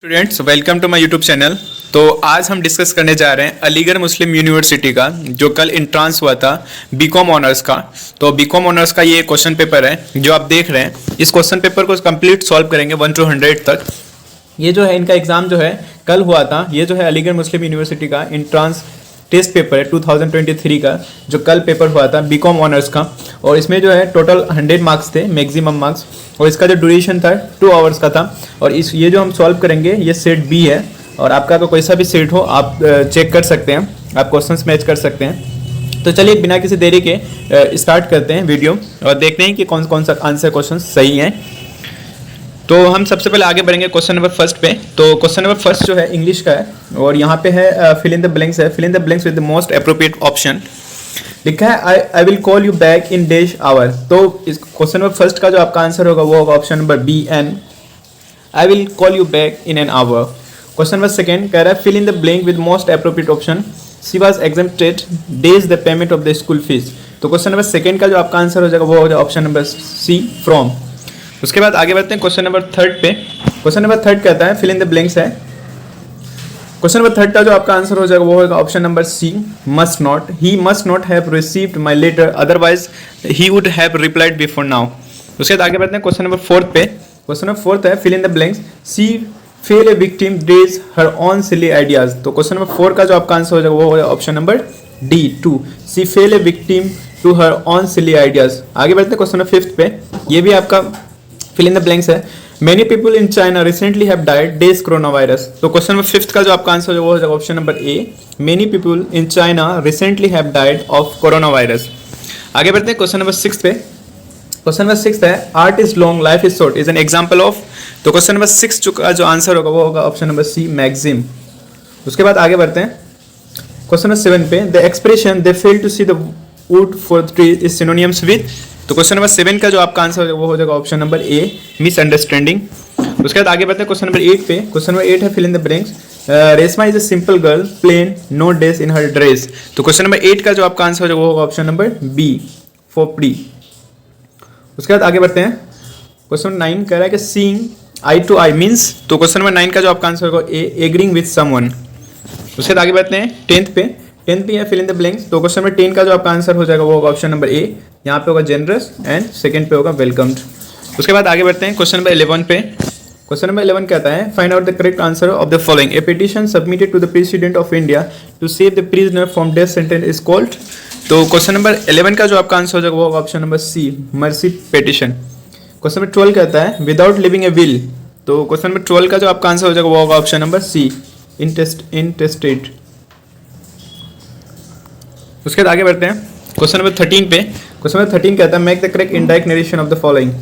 Students welcome to my YouTube channel. तो आज हम डिस्कस करने जा रहे हैं अलीगढ़ मुस्लिम यूनिवर्सिटी का जो कल इंट्रांस हुआ था बीकॉम ऑनर्स का। तो बीकॉम ऑनर्स का ये क्वेश्चन पेपर है जो आप देख रहे हैं। इस क्वेश्चन पेपर को कंप्लीट सॉल्व करेंगे 1 to 100 तक। ये जो है इनका एग्जाम जो है कल हुआ था। ये जो है अलीगढ़ मुस्लिम यूनिवर्सिटी का इंट्रांस टेस्ट पेपर है 2023 का जो कल पेपर हुआ था बीकॉम ऑनर्स का। और इसमें जो है टोटल 100 मार्क्स थे, मैक्सिमम मार्क्स। और इसका जो ड्यूरेशन था 2 आवर्स का था। और ये जो हम सॉल्व करेंगे ये सेट बी है। और आपका तो कोई सा भी सेट हो आप चेक कर सकते हैं, आप क्वेश्चंस मैच कर सकते हैं। तो चलिए बिना किसी देरी के स्टार्ट करते हैं वीडियो और देखते हैं कि कौन कौन सा आंसर क्वेश्चन सही हैं। तो हम सबसे पहले आगे बढ़ेंगे क्वेश्चन नंबर फर्स्ट पे। तो क्वेश्चन नंबर फर्स्ट जो है इंग्लिश का है और यहाँ पे है फिल इन द ब्लैंक्स है। Fill in the blanks with the most appropriate option लिखा है I will call you back in dash hour. तो इस क्वेश्चन नंबर फर्स्ट का जो आपका आंसर होगा वो होगा option number B an, I will call you back in an hour. Question number second कह रहा है fill in the blank with most appropriate option she was exempted days the payment of the school fees. तो question number second का जो आपका answer हो जाएगा वो हो जाएगा ऑप्शन नंबर सी फ्रॉम। उसके बाद आगे बढ़ते हैं क्वेश्चन नंबर थर्ड पे। क्वेश्चन नंबर थर्ड कहता है फिल इन द ब्लैंक्स है। क्वेश्चन नंबर थर्ड का जो आपका आंसर हो जाएगा वो होगा option number C must not. He must not have received my letter otherwise he would have replied before now. उसके बाद आगे बढ़ते हैं क्वेश्चन नंबर फोर्थ पे। क्वेश्चन नंबर फोर्थ है fill in the blanks she fell a victim days her on silly ideas. तो question number 4 का जो आपका आंसर हो जाएगा वो होगा option number D 2 she fell a victim to her on silly ideas. आगे बढ़ते हैं क्वेश्चन नंबर फिफ्थ पे। ये भी आपका फिल इन द ब्लैंक्स है। Many people in China recently have died days corona virus. तो क्वेश्चन नंबर फिफ्थ का जो आपका आंसर है वो हो जाएगा option number A many people in China recently have died of corona virus. आगे बढ़ते हैं क्वेश्चन नंबर सिक्स पे। क्वेश्चन नंबर सिक्स है art is long life is short is an example of. तो क्वेश्चन नंबर सिक्स का जो answer होगा वो होगा ऑप्शन नंबर सी मैक्सिम। उसके बाद आगे बढ़ते हैं क्वेश्चन नंबर 7 पे the expression they fail to see the wood for the tree is synonyms with. तो क्वेश्चन नंबर 7 का जो आपका आंसर होगा वो हो जाएगा ऑप्शन नंबर ए मिसअंडरस्टैंडिंग। उसके बाद आगे बढ़ते हैं क्वेश्चन नंबर 8 पे। क्वेश्चन नंबर 8 है fill in the blanks Reshma is a simple girl plain no days in her dress. तो क्वेश्चन नंबर 8 का जो आपका आंसर हो जाएगा वो होगा option number B frippery. उसके बाद आगे बढ़ते हैं क्वेश्चन 9 कह रहा है कि seeing eye to eye means. तो क्वेश्चन नंबर 9 का जो आपका आंसर होगा ए एग्रीइंग विद समवन। उसके बाद आगे बढ़ते हैं 10th पे। 10th पे है फिल इन द ब्लैंक्स। तो क्वेश्चन नंबर 10 का जो आपका आंसर हो जाएगा वो होगा ऑप्शन नंबर ए, यहाँ पे होगा जेनरस एंड सेकंड पे होगा वेलकम्ड। उसके बाद आगे बढ़ते हैं क्वेश्चन नंबर 11 पे। क्वेश्चन नंबर 11 कहता है find out the correct answer of the following a petition submitted to the President of India to save the prisoner from death sentence is called. तो क्वेश्चन नंबर 11 का जो आपका answer हो जाएगा वो होगा option number C mercy petition. Question number 12 कहता है विदाउट लिविंग ए विल। तो क्वेश्चन नंबर 12 का जो आपका आंसर हो जाएगा वो होगा ऑप्शन नंबर सी इंटेस्टेड। उसके बाद आगे बढ़ते हैं क्वेश्चन नंबर 13 पे। क्वेश्चन नंबर 13 कहता है make the correct indirect narration of the following.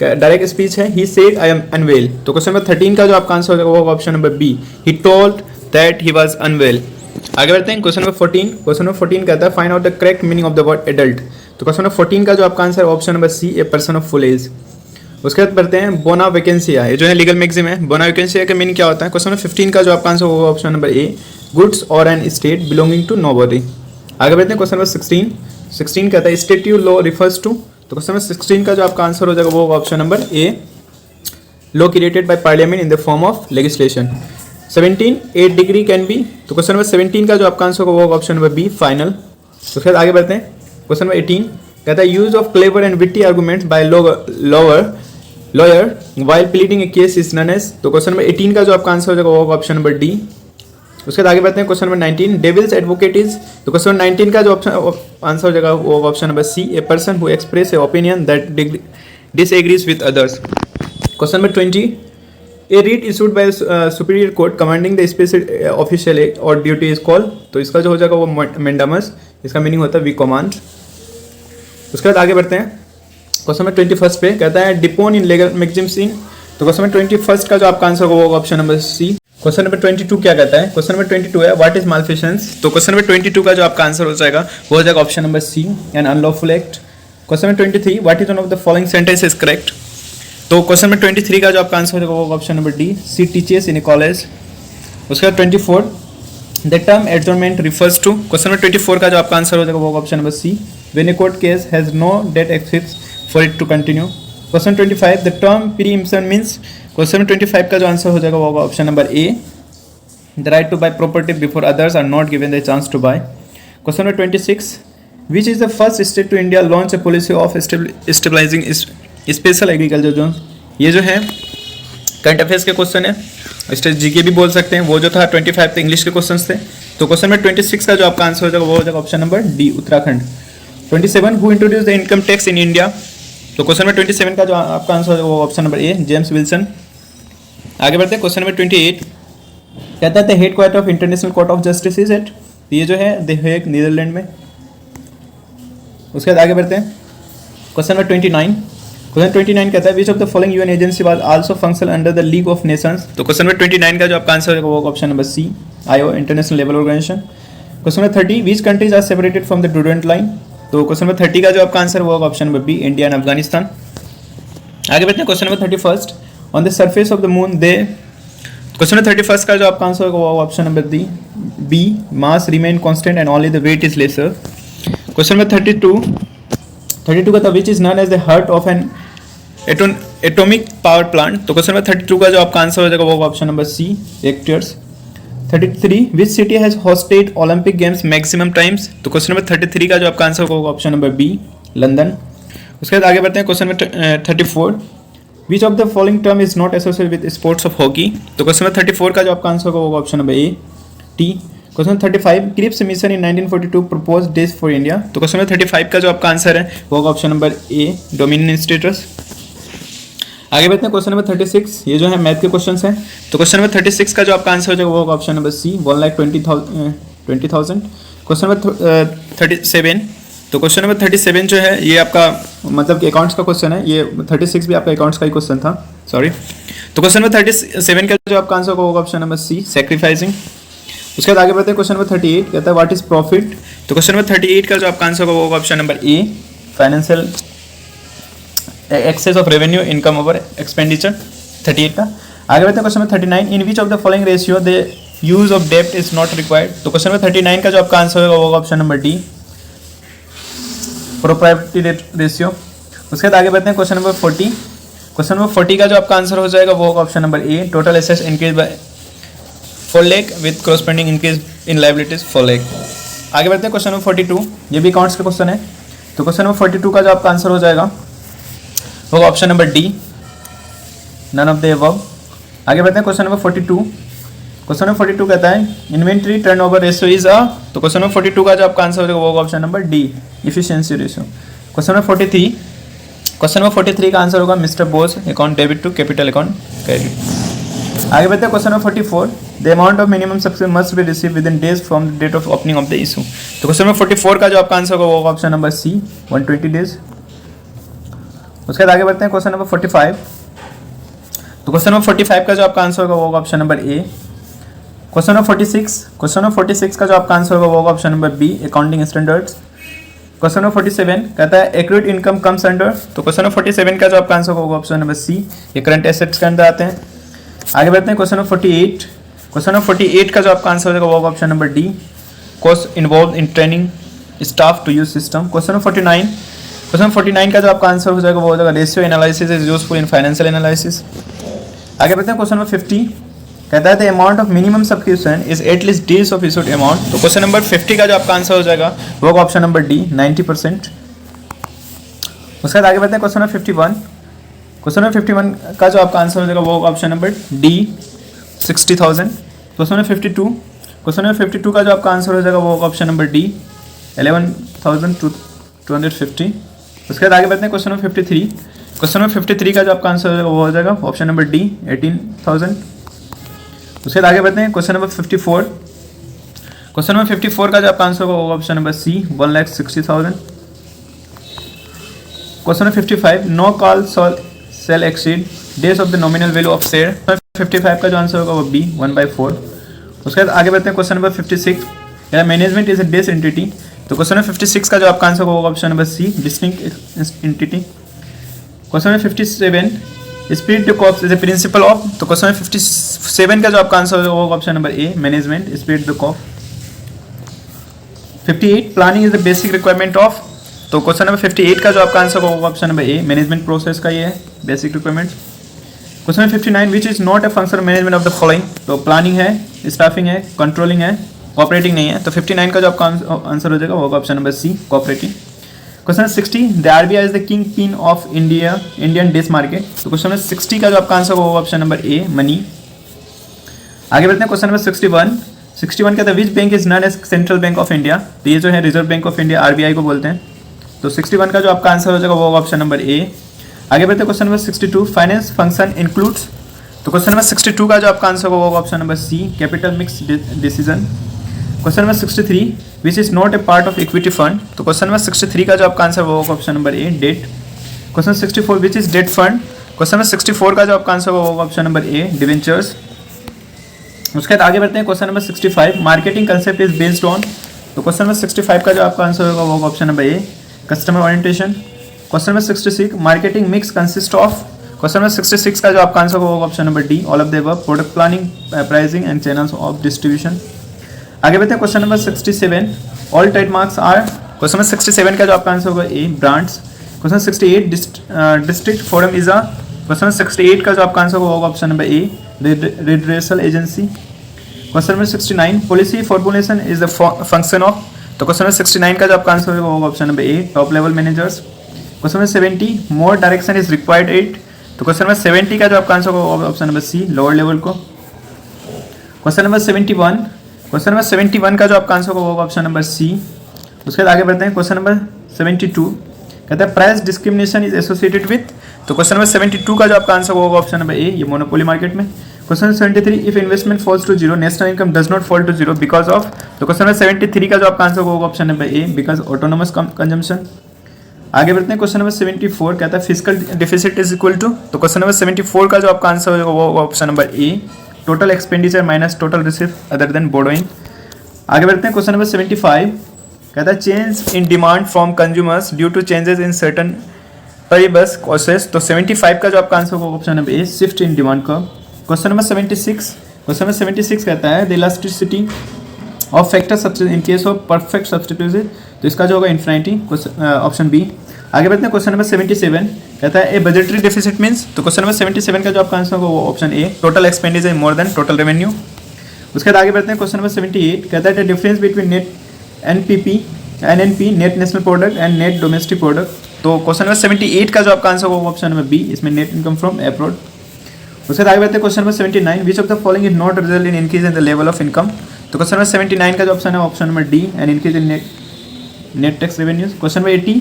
Direct speech है he said I am unwell. तो क्वेश्चन नंबर 13 का जो आपका आंसर हो जाएगा वो होगा option number B he told that he was unwell. आगे बढ़ते हैं क्वेश्चन नंबर 14। क्वेश्चन नंबर 14 कहता है find out the correct meaning of the word adult. तो क्वेश्चन नंबर 14 का जो आपका आंसर है option number C a person of full age. उसके बाद बढ़ते हैं बोना वैकेंसिया, ये जो है लीगल मैक्सिम है। बोना वैकेंसिया का मीनिंग क्या होता है। क्वेश्चन नंबर 15 का जो आपका आंसर होगा ऑप्शन नंबर ए गुड्स और an estate belonging to nobody. आगे बढ़ते हैं क्वेश्चन नंबर 16 कहता है स्टेट्यू लॉ रिफर्स टू। तो क्वेश्चन नंबर 16 का जो आपका आंसर हो जाएगा वो होगा option number A law created by parliament in the form of legislation. 17 8 degree can be. तो क्वेश्चन नंबर 17 का जो आपका आंसर होगा वो होगा ऑप्शन नंबर बी फाइनल। उसके बाद आगे बढ़ते हैं क्वेश्चन नंबर 18 कहता है use of clever and witty arguments by lawyer while pleading a case is known as. तो क्वेश्चन नंबर 18 का जो आपका आंसर हो जाएगा वो होगा ऑप्शन नंबर डी। उसके बाद आगे बढ़ते हैं question number 19 devil's advocate is. तो क्वेश्चन नंबर 19 का जो आंसर हो जाएगा वो होगा option number C a person who express a opinion that disagrees with others. Question number 20 a writ issued by superior court commanding the special official act और duty is called. तो इसका जो हो जाएगा वो मेंडामस, इसका मीनिंग होता है वी कमांड। उसके बाद आगे बढ़ते हैं क्वेश्चन नंबर 21 पे कहता है डिपोन इन लीगल मैक्सिम्स इन। तो क्वेश्चन नंबर 21 का जो आपका आंसर होगा option number C. Question number 22 क्या कहता है। क्वेश्चन नंबर 22 है व्हाट इज मालफिशंस। तो क्वेश्चन नंबर 22 का जो आपका आंसर हो जाएगा वो हो जाएगा option number C an unlawful act. Question number 23 what is one of the following sentence is correct. तो क्वेश्चन नंबर 23 का जो आपका आंसर हो जाएगा वो होगा option number D C teachers in a college. उसके बाद 24 the term adjournment refers to. Question number 24 का जो आपका आंसर हो जाएगा वो होगा option number C when a court case has no date exist for it to continue. Question 25 the term preemption means question number 25 का जो आंसर हो जाएगा वो होगा option number A, the right to buy property before others are not given the chance to buy. Question number 26, which is the first state to India launch a policy of stabilizing special agriculture zone. ये जो है current affairs के question है, state GK भी बोल सकते हैं। वो जो था 25 तो इंग्लिश के क्वेश्चन थे। तो क्वेश्चन नंबर 26 का जो आपका आंसर हो जाएगा वो हो जाएगा option number D, Uttarakhand. 27, who introduce the income tax in India. तो क्वेश्चन नंबर 27 का जो आपका आंसर हो जाएगा वो option number A, James Wilson. आगे बढ़ते हैं, क्वेश्चन नंबर 28 कहता है the headquarter of International Court of Justice is at. ये जो है द हेग, नीदरलैंड में। उसके बाद आगे बढ़ते हैं, क्वेश्चन नंबर 29। क्वेश्चन 29 कहता है which of the following UN agency was also function under the League of Nations. तो क्वेश्चन नंबर 29 का जो आपका आंसर होगा वो option number C, ILO, International Labour Organisation. Question number 30, which countries are separated from the Durand line. तो question number 30 का जो आपका आंसर होगा option number B, India and Afghanistan. आगे बढ़ते हैं, question number 31, on the surface of the moon they. Question number 31 का जो आपका आंसर होगा वो option number D, B, mass remain constant and only the weight is lesser. Question number 32 का था which is known as the heart of an atomic power plant. तो question number 32 का जो आपका आंसर हो जाएगा वो option number C, reactors. 33, which city has hosted Olympic games maximum times. तो क्वेश्चन नंबर 33 का जो आपका आंसर होगा ऑप्शन नंबर बी, लंदन। उसके बाद आगे बढ़ते हैं, question number 34, which of the following term is not associated with sports of hockey. तो क्वेश्चन नंबर 34 का जो आपका आंसर होगा वो option number A, T. Question number 35, Cripps mission in 1942 propose days for India. तो क्वेश्चन नंबर 35 का जो आपका आंसर है वो होगा option number A, dominion status. आगे बढ़ते हैं, क्वेश्चन नंबर 36, ये जो है मैथ के क्वेश्चंस हैं। तो क्वेश्चन नंबर 36 का जो आपका आंसर हो जाएगा वो होगा option number C, 1,20,000। Question number 37, तो क्वेश्चन नंबर 37 जो है ये आपका मतलब कि अकाउंट्स का क्वेश्चन है। ये 36 भी आपका अकाउंट्स का ही क्वेश्चन था, सॉरी। तो क्वेश्चन नंबर 37 का जो आपका आंसर होगा ऑप्शन नंबर सी, सैक्रिफाइसिंग। उसके बाद आगे बढ़ते हैं, क्वेश्चन नंबर 38 कहता है व्हाट इज प्रॉफिट। तो क्वेश्चन नंबर 38 का जो आपका आंसर होगा option number A, financial excess of revenue income over expenditure, 38 का। आगे बढ़ते हैं, question number 39, in which of the following ratio the use of डेप्ट इज नॉट रिक्वायर्ड। तो क्वेश्चन नंबर 39 का जो आपका आंसर होगा option number D, proprietary ratio. उसके बाद आगे बढ़ते हैं, क्वेश्चन नंबर 40। क्वेश्चन नंबर 40 का जो आपका आंसर हो जाएगा वो होगा option number A, total assets increase by 4 lakh with corresponding increase in liabilities 4 lakh. आगे बढ़ते हैं, क्वेश्चन नंबर 42, ये भी अकाउंट्स का क्वेश्चन है। तो क्वेश्चन नंबर 42 का जो आपका आंसर हो जाएगा वो option number D, none of the above. आगे बढ़ते हैं, क्वेश्चन नंबर 42। क्वेश्चन नंबर 42 कहता है inventory turnover ratio is a. तो क्वेश्चन नंबर 42 का जो आपका आंसर हो जाएगा वो option number D, efficiency ratio. Question number 43, question number 43 का आंसर होगा mister Bose account debit to capital account credit. आगे बढ़ते हैं, question number 44, the amount of minimum subsidy must be receive within days from the date of opening of the issue. तो question number 44 का जो आपका answer होगा वो option number सी, 120 days. उसके बाद आगे बढ़ते हैं, क्वेश्चन नंबर 45। तो क्वेश्चन नंबर 45 का जो आपका आंसर होगा वो होगा option number A. Question number 46, question number 46 का जो आपका आंसर होगा वो होगा option number B, accounting standards. Question number 47 कहता है एक्यूरेट इनकम कम्स अंडर। तो क्वेश्चन नंबर 47 का जो आपका आंसर होगा ऑप्शन नंबर सी, ये करंट एसेट्स के अंदर आते हैं। आगे बढ़ते हैं, क्वेश्चन नंबर 48। क्वेश्चन नंबर 48 का जो आपका आंसर होगा वो होगा option number D, cost involve in training staff to use system. Question number 49, question 49 का जो आपका आंसर हो जाएगा वो हो जाएगा ratio analysis is useful in financial analysis. आगे बढ़ते हैं, क्वेश्चन नंबर 50 कहता है the amount of minimum subscription is at least days of issued amount. तो क्वेश्चन नंबर 50 का जो आपका आंसर हो जाएगा वो होगा ऑप्शन नंबर डी, 90%। उसके बाद आगे बढ़ते हैं, क्वेश्चन नंबर 51। क्वेश्चन नंबर 51 का जो आपका आंसर हो जाएगा वो होगा option number D, 60,000। Question number 52, question number 52 का जो आपका आंसर हो जाएगा वो होगा ऑप्शन नंबर डी, 11,250। उसके बाद आगे बढ़ते हैं, क्वेश्चन नंबर 53। क्वेश्चन नंबर 53 का जो आपका आंसर हो जाएगा वो हो जाएगा ऑप्शन नंबर डी, 18,000। उसके बाद आगे बढ़ते हैं, क्वेश्चन नंबर 54। क्वेश्चन नंबर 54 का जो आपका आंसर होगा वो option number C, 1,60,000। Question number 55, no call shall exceed days of the nominal value of share. 55 का जो आंसर होगा वो बी, 1/4। उसके बाद आगे बढ़ते हैं, question number 56 management is a base entity. तो क्वेश्चन नंबर 56 का जो आपका आंसर होगा option number C, distinct entity. Question number 57, esprit de corps is a principle of. तो क्वेश्चन नंबर 57 का जो आपका आंसर होगा option number A, management esprit de corps. 58, planning is the basic requirement of. तो question number 58 का जो आपका answer होगा option number A, management process का ये है basic requirement. Question number 59, which is not a function management of the following. तो planning है, स्टाफिंग है, कंट्रोलिंग है, कोऑपरेटिंग नहीं है। तो 59 का जो आपका आंसर हो जाएगा वो होगा option number C, cooperating. Question number 60, the RBI is the kingpin of India Indian debt market. तो क्वेश्चन नंबर 60 का जो आपका आंसर होगा ऑप्शन नंबर ए, मनी। आगे बढ़ते हैं क्वेश्चन नंबर 61 कहता है which bank is known as central bank of India. तो ये जो है Reserve Bank of India, RBI को बोलते हैं। तो 61 का जो आपका आंसर हो जाएगा वो होगा ऑप्शन नंबर ए। आगे बढ़ते हैं question number 62, finance function includes. तो क्वेश्चन नंबर 62 का जो आपका आंसर होगा option number C, capital mix decision. Question number 63, which is not a part of equity fund. तो क्वेश्चन नंबर 63 का जो आपका आंसर होगा option number A, debt. Question 64, which is debt fund. Question number 64 का जो आपका answer होगा option number ए, debentures. उसके बाद आगे बढ़ते हैं question number 65, marketing concept is based on. तो क्वेश्चन नंबर 65 का जो आपका आंसर होगा वो option number A, customer orientation. Question number 66, marketing mix consist of. Question number 66 का जो आपका आंसर होगा option number D, all of the above, product planning, pricing and channels of distribution. आगे बढ़ते हैं question number 67, all trademarks are. Question number 67 का जो आपका आंसर होगा A, brands. Question 68, district forum is a. Question number 68 का जो आपका आंसर होगा option number A, redressal agency. Question number 69, policy formulation is the function of. तो question number 69 का जो आपका आंसर होगा option number A, top level managers. Question number 70, more direction is required it. तो क्वेश्चन नंबर 70 का जो आपका answer होगा option number C, lower level को। क्वेश्चन नंबर 71 का जो आपका आंसर होगा ऑप्शन नंबर सी। उसके बाद आगे बढ़ते हैं क्वेश्चन नंबर 72, कहता है price discrimination is associated with. तो क्वेश्चन नंबर 72 का जो आपका आंसर होगा ऑप्शन नंबर ए, ये मोनोपोली मार्केट में। Question 73, if investment falls to zero, national income does not fall to zero because of. तो क्वेश्चन नंबर 73 का जो आपका आंसर होगा option number A, because autonomous consumption. आगे बढ़ते हैं क्वेश्चन नंबर 74, कहता है physical deficit is equal to. तो क्वेश्चन नंबर 74 का जो आपका आंसर होगा वो option number A, total expenditure minus total receive other than borrowing. आगे बढ़ते हैं क्वेश्चन नंबर 75, कहता है change in demand from consumers due to changes in certain paribus causes. तो 75 का जो आपका आंसर होगा option number A, shift in demand का। क्वेश्चन नंबर 76 कहता है the elasticity of factor in case of perfect substitution. तो इसका जो होगा इन्फिनिटी, ऑप्शन बी। आगे बढ़ते हैं क्वेश्चन नंबर 77, कहता है ए बजटरी डेफिसिट मींस। तो क्वेश्चन नंबर 77 का जो आपका आंसर होगा वो option A, total expenditure more than total revenue. उसके बाद आगे बढ़ते हैं क्वेश्चन नंबर 78, कहता है the difference between net NNP, net national product and net domestic product. तो क्वेश्चन नंबर 78 का जो आपका आंसर होगा ऑप्शन नंबर बी, इसमें नेट इनकम फ्रॉम अब्रॉड। उसके बाद आगे बढ़ते हैं question number 79, which of the following is not result in increase in the level of income. तो क्वेश्चन नंबर 79 का जो ऑप्शन है option number D, and increase in net tax revenues. Question number 80,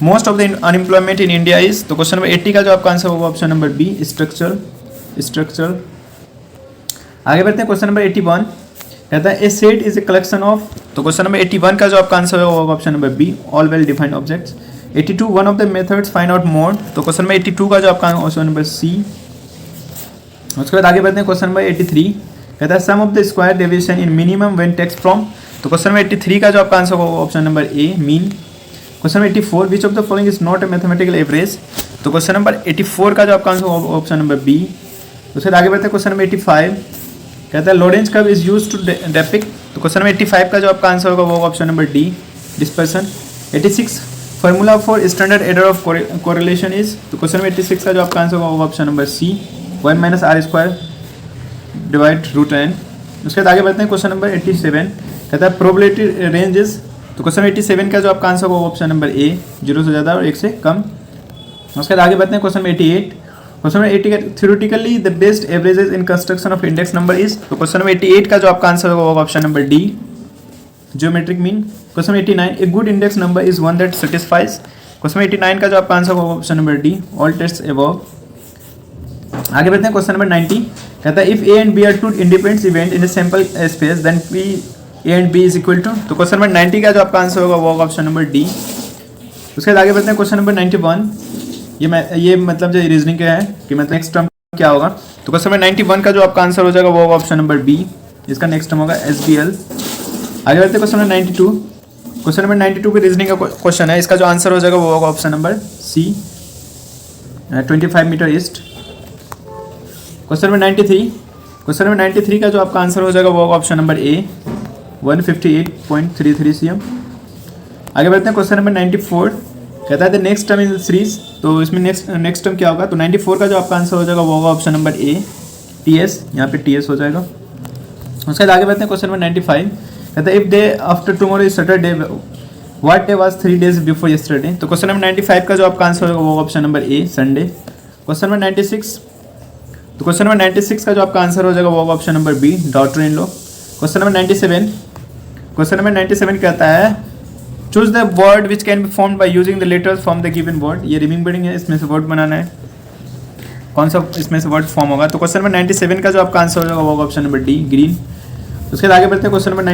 most of the unemployment in India is. तो question number 80 का जो आपका answer होगा option number B, structural. आगे बढ़ते हैं क्वेश्चन नंबर 81, कहता है A set is a collection of. तो क्वेश्चन नंबर 81 का जो आपका आंसर होगा option number B, all well defined objects. 82, one of the methods find out mode. तो क्वेश्चन नंबर 82 का जो आपका ऑप्शन नंबर सी। उसके बाद आगे बढ़ते हैं क्वेश्चन नंबर 83, कहता है sum of the square deviation in minimum when takes from. तो क्वेश्चन नंबर 83 का जो आपका आंसर होगा option number A, mean. Question number 84, which of the following is not a mathematical average. तो क्वेश्चन नंबर 84 का जो आपका आंसर होगा ऑप्शन नंबर बी। उसके बाद आगे बढ़ते हैं क्वेश्चन नंबर 85, कहता है Lorenz curve is used to depict. तो क्वेश्चन नंबर 85 का जो आपका आंसर होगा वो option number D, dispersion. 86, formula for standard error of correlation is. तो क्वेश्चन नंबर 86 का जो आपका आंसर होगा option number C, 1 minus R square divide root N. उसके बाद आगे बढ़ते हैं क्वेश्चन नंबर 87, कहता है प्रोबेबिलिटी रेंजेस। तो क्वेश्चन 87 का जो आपका आंसर होगा ऑप्शन नंबर ए, 0 से ज़्यादा और 1 से कम। उसके बाद आगे बढ़ते हैं question number 88, question number 88, theoretically the best averages in construction of index number is. तो क्वेश्चन नंबर 88 का जो आपका आंसर होगा option number D, geometric mean. Question number 89, a good index number is one that satisfies. Question number 89 का जो आपका answer होगा option number D, all tests above. आगे बढ़ते हैं क्वेश्चन नंबर 90, कहता है if A and B are two independent event in a sample space then P A and B is equal to. तो क्वेश्चन नंबर 90 का जो आपका आंसर होगा वो ऑप्शन नंबर डी। उसके बाद आगे बढ़ते हैं क्वेश्चन नंबर 91, ये मतलब जो रीजनिंग क्या है कि मतलब नेक्स्ट टर्म क्या होगा। तो क्वेश्चन नंबर 91 का जो आपका आंसर हो जाएगा वो होगा ऑप्शन नंबर बी, इसका नेक्स्ट टर्म होगा SBL। आगे बढ़ते हैं क्वेश्चन नंबर 92, क्वेश्चन नंबर 92 पे रीजनिंग का क्वेश्चन है, इसका जो आंसर हो जाएगा वो होगा option number C, 25 meter east. Question number 93 का जो आपका आंसर हो जाएगा वो होगा ऑप्शन नंबर ए, 158.33 cm। आगे बढ़ते हैं क्वेश्चन नंबर 94, कहता है the next term in series, तो इसमें नेक्स्ट टर्म क्या होगा, तो 94 का जो आपका आंसर हो जाएगा वो होगा ऑप्शन नंबर ए TS, यहाँ पे TS हो जाएगा। उसके बाद आगे बढ़ते हैं क्वेश्चन नंबर 95। कहता है if day after tomorrow is Saturday what day was 3 days before yesterday, तो क्वेश्चन नंबर 95 का जो आपका आंसर होगा वो ऑप्शन नंबर ए संडे। क्वेश्चन नंबर 96, तो क्वेश्चन नंबर 96 का जो आपका आंसर हो जाएगा वो होगा option number B daughter in law. Question number 97, question number 97 कहता है choose the word which can be formed by using the letters from the given word, ये रिमेंबरिंग है, इसमें से वर्ड बनाना है, कौन सा इसमें से वर्ड फॉर्म होगा, तो क्वेश्चन नंबर 97 का जो आपका आंसर हो जाएगा वो होगा ऑप्शन नंबर डी ग्रीन। उसके बाद आगे बढ़ते हैं क्वेश्चन नंबर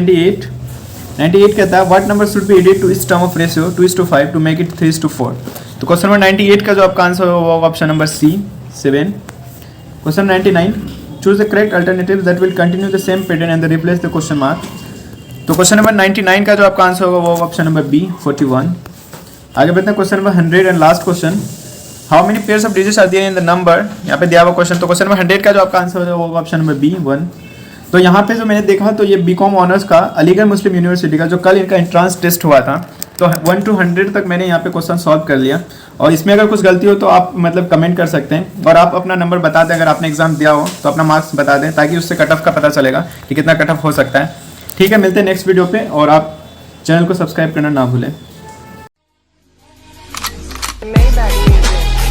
98 कहता है what number should be added to इस term of ratio 2:5 to make it 3:4, तो क्वेश्चन नंबर 98 का जो आपका आंसर होगा वो होगा option number C 7। Question 99 choose the correct alternative that will continue the same pattern and replace the question mark, तो question number 99 का जो आपका आंसर होगा वो ऑप्शन नंबर बी 41। आगे बढ़ते हैं question number 100 and last question, how many pairs of digits are there in the number, यहाँ पे दिया हुआ क्वेश्चन, तो क्वेश्चन नंबर 100 का जो आपका आंसर होगा वो होगा ऑप्शन नंबर बी 1। तो यहाँ पे जो मैंने देखा तो ये बीकॉम ऑनर्स का अलीगढ़ मुस्लिम यूनिवर्सिटी का जो कल इनका एंट्रांस टेस्ट हुआ था, तो 1 to 100 तक मैंने यहाँ पे क्वेश्चन सॉल्व कर लिया, और इसमें अगर कुछ गलती हो तो आप मतलब कमेंट कर सकते हैं, और आप अपना नंबर बता दें, अगर आपने एग्जाम दिया हो तो अपना मार्क्स बता दें, ताकि उससे कट ऑफ का पता चलेगा कि कितना कट ऑफ हो सकता है। ठीक है, मिलते हैं नेक्स्ट वीडियो पे, और आप चैनल को सब्सक्राइब करना ना भूलें।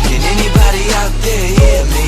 Can anybody out there hear me?